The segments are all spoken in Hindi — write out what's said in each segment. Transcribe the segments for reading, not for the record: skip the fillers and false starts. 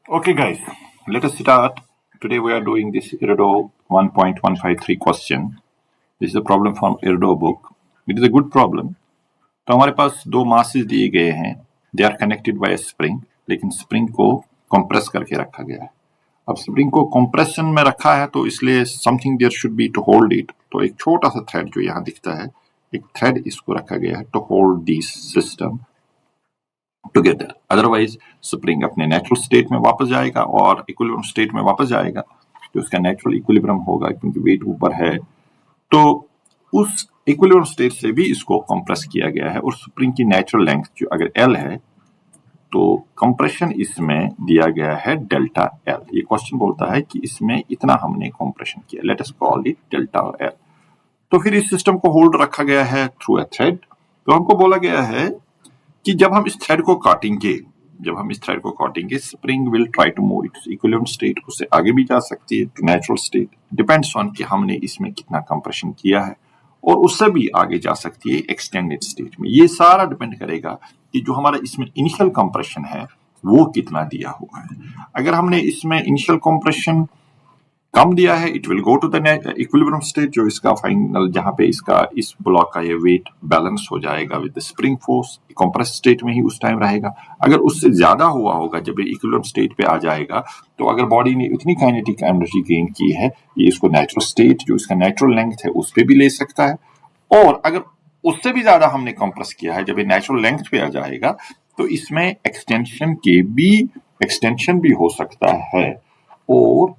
Okay, guys, let us start. Today we are doing this Irido 1.153 question. This is a problem from Irido book. It is a good problem. तो हमारे पास दो मासेस दिए गए हैं. They are connected by spring, लेकिन स्प्रिंग को कंप्रेस करके रखा गया है. अब स्प्रिंग को कंप्रेशन में रखा है तो इसलिए something there should be to hold it. तो एक छोटा सा थ्रेड जो यहाँ दिखता है, एक थ्रेड इसको रखा गया है to hold this system together. Otherwise spring अपने नेचुरल स्टेट में वापस जाएगा और इक्विलिब्रियम स्टेट में वापस जाएगा, जो उसका नेचुरल इक्विलिब्रियम होगा क्योंकि वेट ऊपर है. तो उस इक्विलिब्रियम स्टेट से भी इसको कंप्रेस किया गया है. और स्प्रिंग की नेचुरल लेंथ जो अगर एल है तो कंप्रेशन इसमें दिया गया है डेल्टा एल. ये क्वेश्चन बोलता है कि इसमें इतना हमने कंप्रेशन किया, let us call it delta L. तो फिर इस सिस्टम को होल्ड रखा गया है थ्रू अ थ्रेड. तो हमको बोला गया है कि जब हम इस थ्रेड को काटेंगे spring will try to move its equilibrium state. उससे आगे भी जा सकती है to natural state, depends on कि हमने इसमें कितना कंप्रेशन किया है, और उससे भी आगे जा सकती है एक्सटेंडेड स्टेट में. ये सारा डिपेंड करेगा कि जो हमारा इसमें इनिशियल कंप्रेशन है वो कितना दिया हुआ है. अगर हमने इसमें इनिशियल कंप्रेशन कम दिया है, it will go to the equilibrium state, जो इसका फाइनल जहां पे इसका इस ब्लॉक का ये वेट बैलेंस हो जाएगा with the spring force, compress state में ही उस टाइम रहेगा. अगर उससे ज्यादा हुआ होगा, जब ये इक्विलिब्रियम स्टेट पे आ जाएगा, तो अगर बॉडी ने इतनी काइनेटिक एनर्जी गेन की है, ये इसको नेचुरल स्टेट जो इसका नेचुरल लेंथ है उस पे भी ले सकता है. और अगर उससे भी ज्यादा हमने कंप्रेस किया है, जब ये नेचुरल लेंथ पे आ जाएगा, तो इसमें एक्सटेंशन भी हो सकता है. और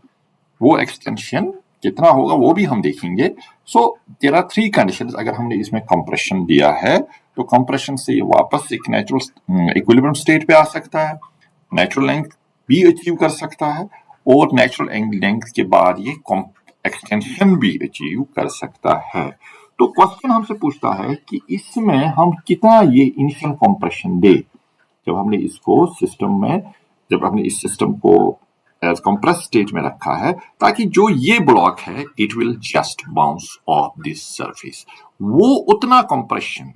वो एक्सटेंशन कितना होगा वो भी हम देखेंगे. So there are three conditions. अगर हमने इसमें कंप्रेशन दिया है तो कंप्रेशन से ये वापस एक नेचुरल इक्विलिब्रियम स्टेट पे आ सकता है, नेचुरल लेंथ भी अचीव कर सकता है, और नेचुरल लेंथ के बाद ये एक्सटेंशन भी अचीव कर सकता है. तो क्वेश्चन हमसे पूछता है कि इसमें हम कितना ये इनिशियल कंप्रेशन दे जब हमने इस सिस्टम को एज कंप्रेस स्टेट में रखा है, ताकि जो ये ब्लॉक है it will just bounce of this surface. वो उतना कंप्रेशन,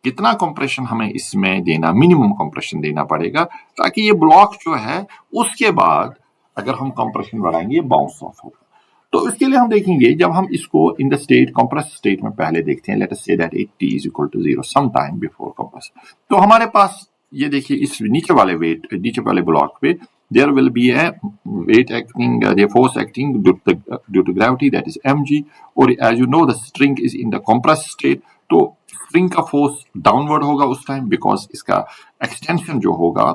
कितना कंप्रेशन हमें इसमें देना, मिनिमम कंप्रेशन देना पड़ेगा, ताकि ये ब्लॉक जो है उसके बाद अगर हम कंप्रेशन बढ़ाएंगे बाउंस ऑफ होगा. तो इसके लिए हम देखेंगे, जब हम इसको in the state compress state में पहले देखते हैं, let us say that T is equal to 0 some time before compress. तो हमारे पास ये देखिए, इस नीचे वाले ब्लॉक पे there will be a the force acting due to gravity, that is mg. or as you know the string is in the compressed state, तो string का force downward होगा उस time, because इसका extension जो होगा,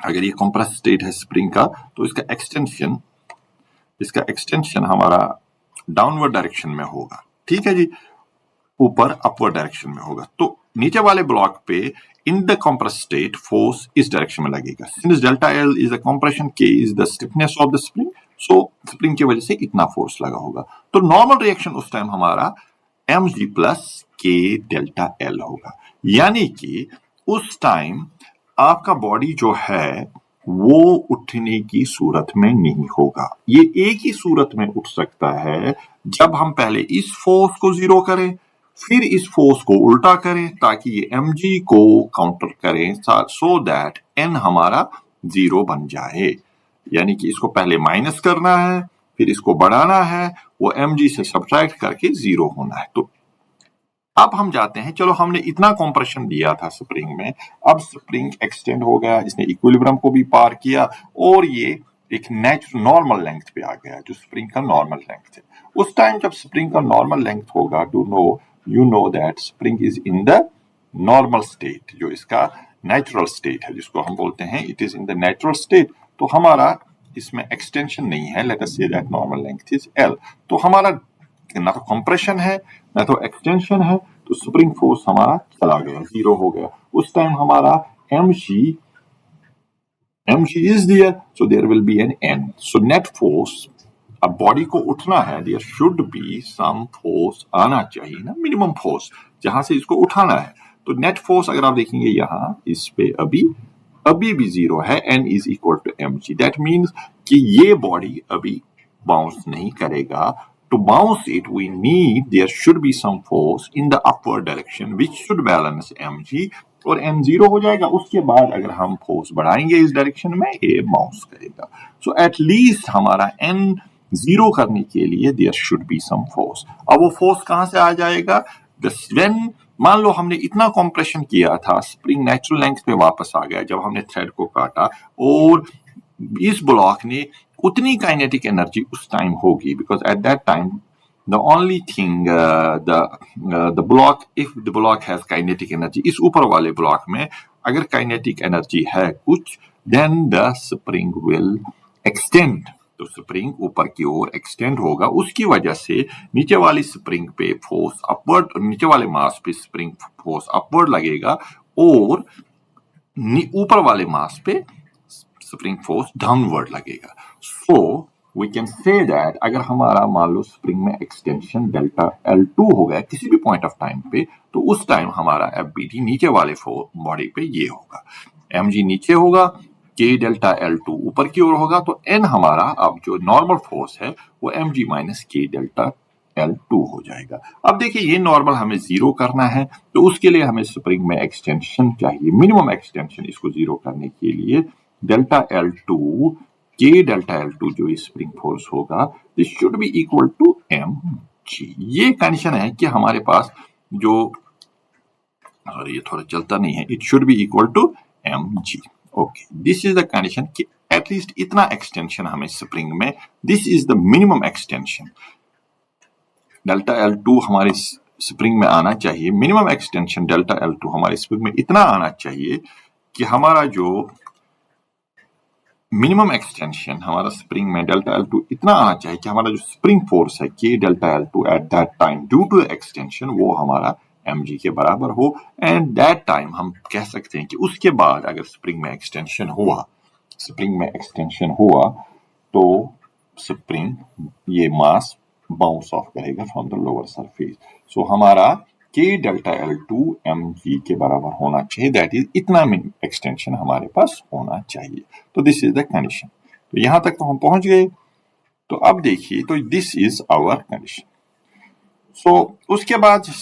अगर ये compressed state है spring का, तो इसका extension हमारा downward direction में होगा. ठीक है जी, ऊपर अपवर्ड डायरेक्शन में होगा. तो नीचे वाले ब्लॉक पे in the compress state force इस डायरेक्शन में लगेगा. Since delta L is the compression, k is the stiffness of the spring, so spring की वजह से इतना फोर्स लगा होगा. तो नॉर्मल रिएक्शन उस टाइम हमारा mg plus k delta L होगा. यानी कि उस टाइम आपका बॉडी जो है वो उठने की सूरत में नहीं होगा. ये एक ही सूरत में उठ सकता है, जब हम पहले इस फोर्स को जीरो करें, फिर इस फोर्स को उल्टा करें, ताकि ये mg को काउंटर करें, सो दैट n हमारा 0 बन जाए. यानी कि इसको पहले माइनस करना है, फिर इसको बढ़ाना है, वो mg से सब्ट्रैक्ट करके 0 होना है. तो अब हम जाते हैं, चलो हमने इतना कंप्रेशन दिया था स्प्रिंग में, अब स्प्रिंग एक्सटेंड हो गया, इसने इक्विलिब्रियम को भी पार किया, और ये एक नेचुरल नॉर्मल लेंथ पे आ गया, जो स्प्रिंग का नॉर्मल लेंथ है. उस टाइम जब स्प्रिंग का नॉर्मल लेंथ होगा, you know that spring is in the normal state, जो इसका natural state है, जिसको हम बोलते हैं it is in the natural state. तो हमारा इसमें extension नहीं है, let us say that normal length is L. तो हमारा ना तो compression है ना तो extension है, तो spring force हमारा चला गया, 0 हो गया. उस टाइम हमारा mg is there, so there will be an n. so net force, अब बॉडी को उठना है, there should be some force आना चाहिए ना, मिनिमम फोर्स जहां से इसको उठाना है. तो नेट फोर्स अगर आप देखेंगे यहाँ इस पे अभी भी 0 है, n is equal to mg. That means कि ये बॉडी अभी बाउंस नहीं करेगा. To bounce it we need, there should be some force in the upward direction which should balance mg, और n 0 हो जाएगा। उसके बाद अगर हम फोर्स बढ़ाएंगे इस डायरेक्शन में, ये बाउंस करेगा। सो एटलीस्ट हमारा n 0 करने के लिए there should be some force. अब वो फोर्स कहां से आ जाएगा? व्हेन मान लो हमने इतना कॉम्प्रेशन किया था, स्प्रिंग नेचुरल लेंथ पे वापस आ गया जब हमने थ्रेड को काटा, और इस ब्लॉक ने उतनी काइनेटिक एनर्जी उस टाइम होगी, because at that time the only thing the block, if the block has kinetic energy, इस ऊपर वाले ब्लॉक में अगर काइनेटिक एनर्जी है कुछ, then the spring will extend, तो स्प्रिंग ऊपर की ओर एक्सटेंड होगा। उसकी वजह से नीचे वाली स्प्रिंग पे फोर्स अपवर्ड, नीचे वाले मास पे स्प्रिंग फोर्स अपवर्ड लगेगा, और ऊपर वाले मास पे स्प्रिंग फोर्स डाउनवर्ड लगेगा। So we can say that अगर हमारा मान लो स्प्रिंग में एक्सटेंशन डेल्टा L2 हो गया किसी भी पॉइंट ऑफ टाइम पे, तो उस टाइम हमारा FBD नीचे वाले बॉडी पे ये होगा, mg नीचे होगा, k डेल्टा L2 ऊपर की ओर होगा, तो n हमारा अब जो नॉर्मल फोर्स है वो mg minus k delta L2 हो जाएगा। अब देखिए ये नॉर्मल हमें 0 करना है, तो उसके लिए हमें स्प्रिंग में एक्सटेंशन चाहिए, मिनिमम एक्सटेंशन इसको 0 करने के लिए delta L2 K delta L2 जो स्प्रिंग फोर्स होगा, this should be equal to mg। ये कंडीशन है कि हमारे पास जो, सॉरी ये थोड़ा चलता नहीं है, it should be equal to mg। Okay, this is the condition कि एटलीस्ट इतना एक्सटेंशन हमें स्प्रिंग में, this is the minimum extension, delta L2 हमारे स्प्रिंग में आना चाहिए, मिनिमम एक्सटेंशन डेल्टा L2 हमारे स्प्रिंग में इतना आना चाहिए कि हमारा जो मिनिमम एक्सटेंशन हमारा स्प्रिंग में डेल्टा L2 इतना आना चाहिए कि हमारा जो स्प्रिंग फोर्स है K delta L2 at that time due to extension वो हमारा mg के बराबर हो। एंड दैट टाइम हम कह सकते हैं कि उसके बाद अगर स्प्रिंग में एक्सटेंशन हुआ तो स्प्रिंग ये मास बाउंस ऑफ करेगा फ्रॉम द लोअर सरफेस। सो हमारा K डेल्टा L2 mg के बराबर होना चाहिए, दैट इज इतना एक्सटेंशन हमारे पास होना चाहिए। तो दिस इज द कंडीशन। तो यहां तक तो हम पहुंच गए। तो अब देखिए, तो this is our condition. So उसके बाद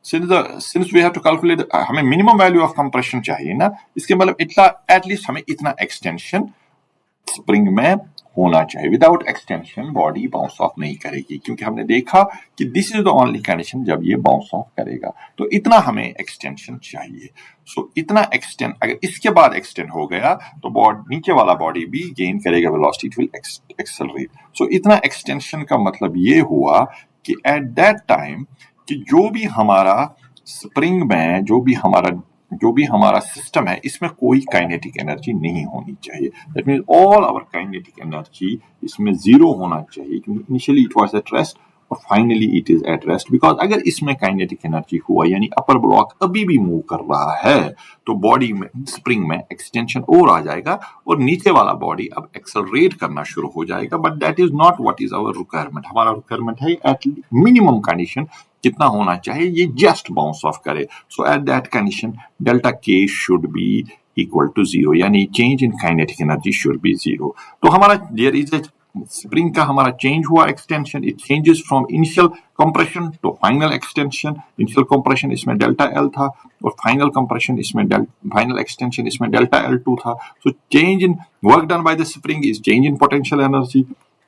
since we have to calculate, हमें मिनिमम वैल्यू ऑफ कंप्रेशन चाहिए ना, इसके मतलब इतना एटलीस्ट हमें इतना एक्सटेंशन स्प्रिंग में होना चाहिए। Without extension body bounce off नहीं करेगी, क्योंकि हमने देखा कि this is the only condition जब ये बाउंस ऑफ करेगा। तो इतना हमें एक्सटेंशन चाहिए। सो इतना एक्सटेंड, अगर इसके बाद एक्सटेंड हो गया तो नीचे वाला बॉडी भी गेन करेगा वेलोसिटी, इट विल एक्सेलरेट। सो इतना एक्सटेंशन का मतलब ये हुआ कि एट दैट टाइम कि जो भी हमारा स्प्रिंग में जो भी हमारा सिस्टम है इसमें कोई काइनेटिक एनर्जी नहीं होनी चाहिए। That means all our kinetic energy इसमें 0 होना चाहिए, क्योंकि initially it was at rest और finally it is at rest. Because अगर इसमें काइनेटिक एनर्जी हुआ यानी अपर ब्लॉक अभी भी मूव कर रहा है, तो बॉडी में स्प्रिंग में एक्सटेंशन और आ जाएगा और नीचे वाला बॉडी अब एक्सेलरेट करना शुरू हो जाएगा। But that is not what is our requirement. हमारा रिक्वायरमेंट है एट मिनिमम कंडीशन कितना होना चाहिए, ये जस्ट बाउंस ऑफ करे। So at that condition delta K should be equal to 0, यानी change in kinetic energy should be 0। तो हमारा देयर इज ए स्प्रिंग का हमारा चेंज हुआ extension, it changes from initial compression to final extension. Initial compression इसमें डेल्टा L था और फाइनल कंप्रेशन इसमें फाइनल एक्सटेंशन इसमें डेल्टा L2 था। So change in work done by the spring is change in potential energy.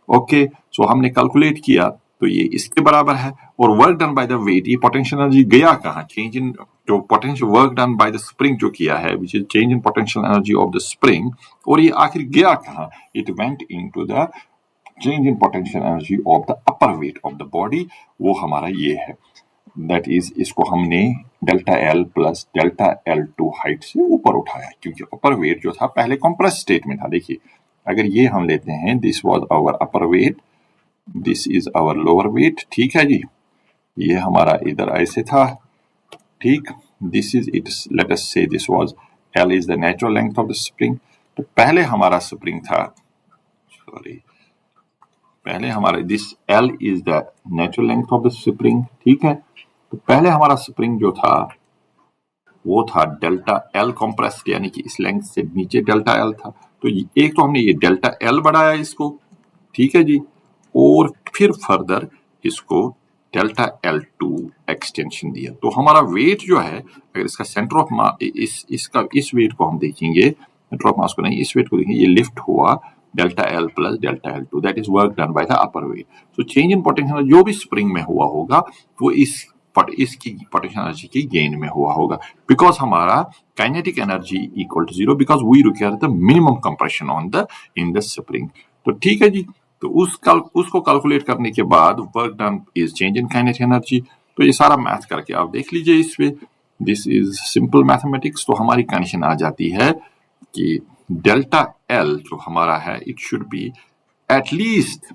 Okay, so हमने कैलकुलेट किया तो ये इसके बराबर है। और work done by the weight, ये पोटेंशियल एनर्जी गया कहाँ, चेंज इन जो potential work done by the spring जो किया है which is change in potential energy of the spring, और ये आखिर गया कहाँ, it went into the change in potential energy of the upper weight of the body. वो हमारा ये है, दैट इज इसको हमने delta L plus delta L2 height से ऊपर उठाया, क्योंकि अपर वेट जो था पहले कंप्रेस स्टेट में था। देखिए अगर ये हम लेते हैं, this was our upper weight, this is our lower weight, ठीक है जी, ये हमारा इधर ऐसे था, ठीक, this is it, let us say this was L is the natural length of the spring. तो पहले हमारा स्प्रिंग था, सॉरी, पहले हमारा this L is the natural length of the spring, ठीक है। तो पहले हमारा स्प्रिंग जो था वो था डेल्टा L कंप्रेस्ड, यानी कि इस लेंथ से नीचे डेल्टा L था। तो एक तो हमने ये डेल्टा L बढ़ाया इसको, ठीक है जी, और फिर फर्दर इसको डेल्टा L2 एक्सटेंशन दिया। तो हमारा वेट जो है, अगर इसका सेंटर ऑफ मास, इस वेट को हम देखेंगे, सेंटर ऑफ मास को नहीं, इस वेट को देखेंगे, ये लिफ्ट हुआ delta L plus delta L2, that is work done by the upper weight. तो चेंज इन पोटेंशियल जो भी स्प्रिंग में हुआ होगा वो इसकी पोटेंशियल एनर्जी की गेन में हुआ होगा, बिकॉज हमारा kinetic energy equal to 0, because we require the minimum compression on the in the spring. तो ठीक है जी, तो उसको कैलकुलेट करने के बाद work done is change in kinetic energy. तो ये सारा मैथ करके आप देख लीजिए इस पे, दिस इज सिंपल मैथमेटिक्स। तो हमारी कंडीशन आ जाती है कि डेल्टा L जो हमारा है, it should be at least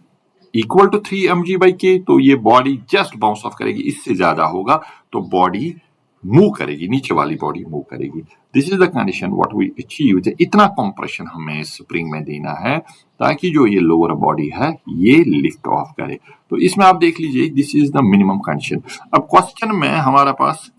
equal to 3 mg/k। तो ये बॉडी जस्ट बाउंस ऑफ करेगी, इससे ज्यादा होगा तो बॉडी मूव करेगी, नीचे वाली बॉडी मूव करेगी। This is the condition what we achieve. इतना कंप्रेशन हमें स्प्रिंग में देना है ताकि जो ये लोअर बॉडी है ये लिफ्ट ऑफ करे। तो इसमें आप देख लीजिए, this is the minimum condition. अब क्वेश्चन में हमारे पास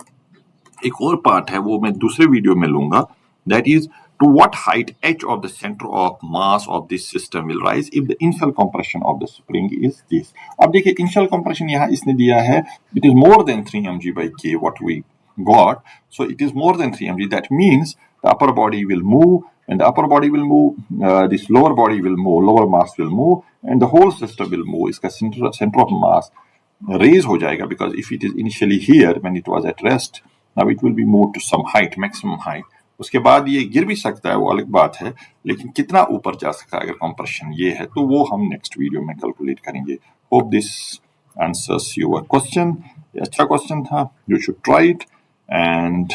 एक और पार्ट है, वो मैं दूसरे वीडियो में लूंगा, that is to what height h of the center of mass of this system will rise if the initial compression of the spring is this। अब देखिए initial compression यहाँ इसने दिया है, it is more than 3 mg/k what we got, so it is more than 3 mg, that means the upper body will move, and the upper body will move, this lower body will move, lower mass will move, and the whole system will move। इसका center of mass raise हो जाएगा, because if it is initially here when it was at rest, now it will be moved to some height, maximum height। उसके बाद ये गिर भी सकता है, वो अलग बात है, लेकिन कितना ऊपर जा सकता है अगर कंप्रेशन ये है, तो वो हम नेक्स्ट वीडियो में कैलकुलेट करेंगे। Hope this answers your question. अच्छा क्वेश्चन था, you should try it and